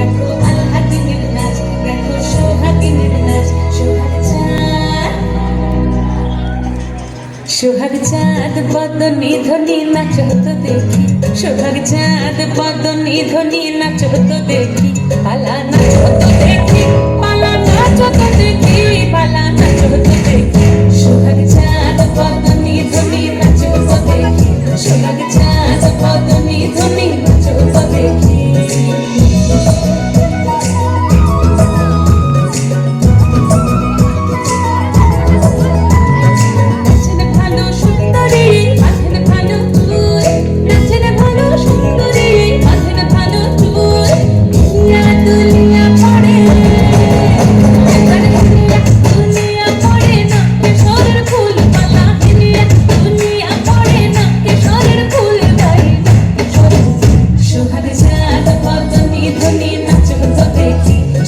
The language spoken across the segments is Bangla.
দেখো আলহাদিনের নাচ, দেখো সোহাগিনের নাচ। সোহাগ চাঁদ বদনি ধ্বনি নাচ হতো দেখি, সোহাগ চাঁদ বদনি ধ্বনি নাচ হতো দেখি, পালা নাচ হতো দেখি, পালা নাচ হতো দেখি, পালা নাচ হতো দেখি। সোহাগ চাঁদ বদনি ধ্বনি নাচ হতো দেখি, সোহাগ চাঁদ বদনি ধ্বনি নাচ হতো দেখি।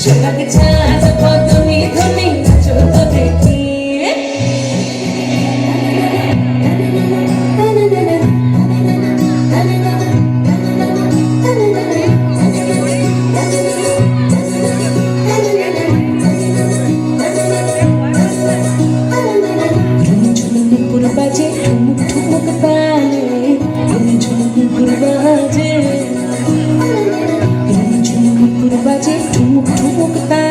সোহাগ চাঁদ বদনি ধ্বনি নাচ হতো দেখি। ঝুমুর বাজে ঠুমুক ঠুমুক তালে, ঝুমুর বাজে ঠুমুক ঠুমুক তালে।